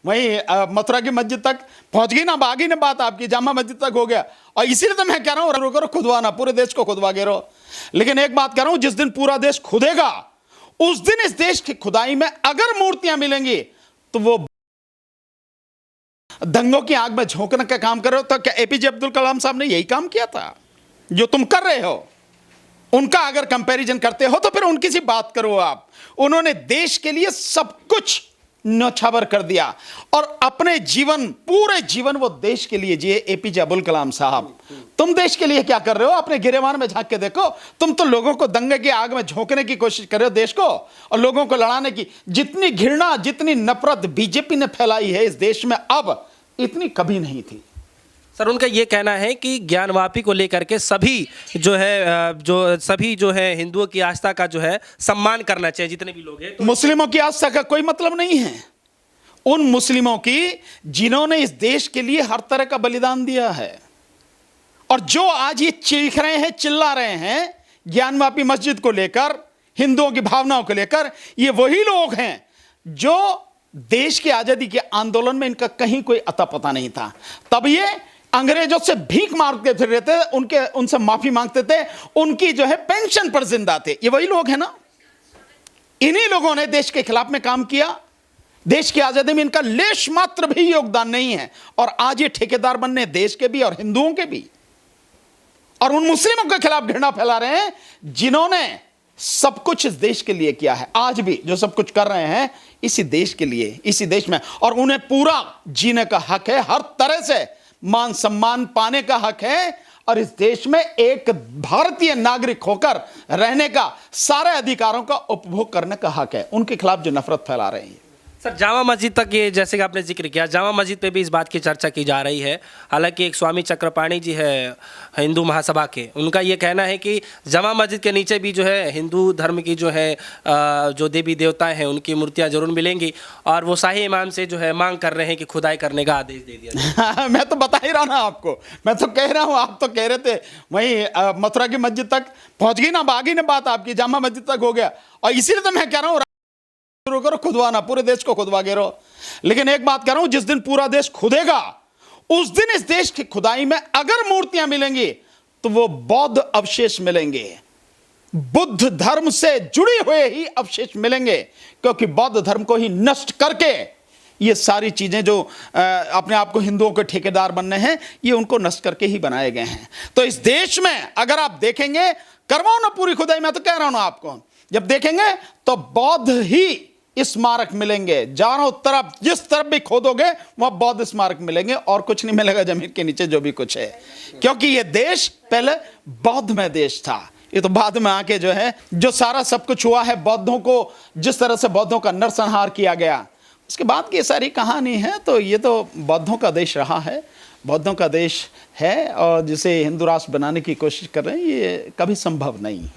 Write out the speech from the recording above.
वहीं मथुरा की मस्जिद तक पहुंच गई ना, अब आगे ना बात आपकी, जामा मस्जिद तक हो गया। और इसीलिए तो मैं कह रहा हूं करो खुदवाना, पूरे देश को खुदवा के रहो। लेकिन एक बात कह रहा हूं, जिस दिन पूरा देश खुदेगा उस दिन इस देश की खुदाई में अगर मूर्तियां मिलेंगी तो वो दंगों की आग में झोंकने का काम करो। तो क्या एपीजे अब्दुल कलाम साहब ने यही काम किया था जो तुम कर रहे हो? उनका अगर कंपैरिजन करते हो तो फिर उनकी सी बात करो आप। उन्होंने देश के लिए सब कुछ न्यौछावर कर दिया और अपने जीवन, पूरे जीवन वो देश के लिए जिए। एपीजे अब्दुल कलाम साहब, तुम देश के लिए क्या कर रहे हो? अपने गिरेबान में झांक के देखो। तुम तो लोगों को दंगे की आग में झोंकने की कोशिश कर रहे हो देश को, और लोगों को लड़ाने की। जितनी घृणा, जितनी नफरत बीजेपी ने फैलाई है इस देश में, अब इतनी कभी नहीं थी। सर, उनका ये कहना है कि ज्ञानवापी को लेकर के सभी जो है हिंदुओं की आस्था का जो है सम्मान करना चाहिए, जितने भी लोग हैं। तो मुस्लिमों की आस्था का कोई मतलब नहीं है। उन मुस्लिमों की जिन्होंने इस देश के लिए हर तरह का बलिदान दिया है, और जो आज ये चीख रहे हैं, चिल्ला रहे हैं ज्ञानवापी मस्जिद को लेकर, हिंदुओं की भावनाओं को लेकर, ये वही लोग हैं जो देश की आजादी के आंदोलन में इनका कहीं कोई अता पता नहीं था। तब ये अंग्रेजों से भीख मांगते फिर रहे थे, उनसे माफी मांगते थे, उनकी जो है पेंशन पर जिंदा थे। ये वही लोग हैं ना। इन्हीं लोगों ने देश के खिलाफ में काम किया। देश की आजादी में इनका लेश मात्र भी योगदान नहीं है, और आज ये ठेकेदार बनने देश के भी और हिंदुओं के भी, और उन मुस्लिमों के खिलाफ घृणा फैला रहे हैं जिन्होंने सब कुछ इस देश के लिए किया है। आज भी जो सब कुछ कर रहे हैं इसी देश के लिए, इसी देश में, और उन्हें पूरा जीने का हक है, हर तरह से मान सम्मान पाने का हक है, और इस देश में एक भारतीय नागरिक होकर रहने का, सारे अधिकारों का उपभोग करने का हक है। उनके खिलाफ जो नफरत फैला रहे हैं। सर, जामा मस्जिद तक, ये जैसे कि आपने जिक्र किया, जामा मस्जिद पे भी इस बात की चर्चा की जा रही है। हालांकि एक स्वामी चक्रपाणी जी है हिंदू महासभा के, उनका ये कहना है कि जामा मस्जिद के नीचे भी जो है हिंदू धर्म की जो है जो देवी देवताएं हैं उनकी मूर्तियां जरूर मिलेंगी, और वो शाही इमाम से जो है मांग कर रहे हैं कि खुदाई करने का आदेश दे दिया जाए। मैं तो बता ही रहा ना आपको, मैं तो कह रहा हूं, आप तो कह रहे थे वहीं मथुरा की मस्जिद तक पहुंच गई ना, अब आगे ना बात आपकी, जामा मस्जिद तक हो गया। और इसीलिए तो मैं कह रहा हूं करो खुदवाना, पूरे देश को खुदवा के रहो। लेकिन एक बात कह रहा हूं, जिस दिन पूरा देश खुदेगा उस दिन इस देश की खुदाई में अगर मूर्तियां मिलेंगी तो वो बौद्ध अवशेष मिलेंगे, बुद्ध धर्म से जुड़े हुए ही अवशेष मिलेंगे, क्योंकि बौद्ध धर्म को ही नष्ट करके ये सारी चीजें जो अपने आप को हिंदुओं के ठेकेदार बनने हैं, ये उनको नष्ट करके ही बनाए गए हैं। तो इस देश में अगर आप देखेंगे, करवाओ ना पूरी खुदाई, मैं तो कह रहा हूं ना आपको, जब देखेंगे तो बौद्ध ही स्मारक मिलेंगे। चारों तरफ जिस तरफ भी खोदोगे वहां बौद्ध स्मारक मिलेंगे, और कुछ नहीं मिलेगा जमीन के नीचे जो भी कुछ है, क्योंकि ये देश पहले बौद्धमय देश था। ये तो बाद में आके जो है, जो सारा सब कुछ हुआ है, बौद्धों को जिस तरह से बौद्धों का नरसंहार किया गया, उसके बाद की सारी कहानी है। तो ये तो बौद्धों का देश रहा है, बौद्धों का देश है, और जिसे हिंदू राष्ट्र बनाने की कोशिश कर रहे हैं, ये कभी संभव नहीं।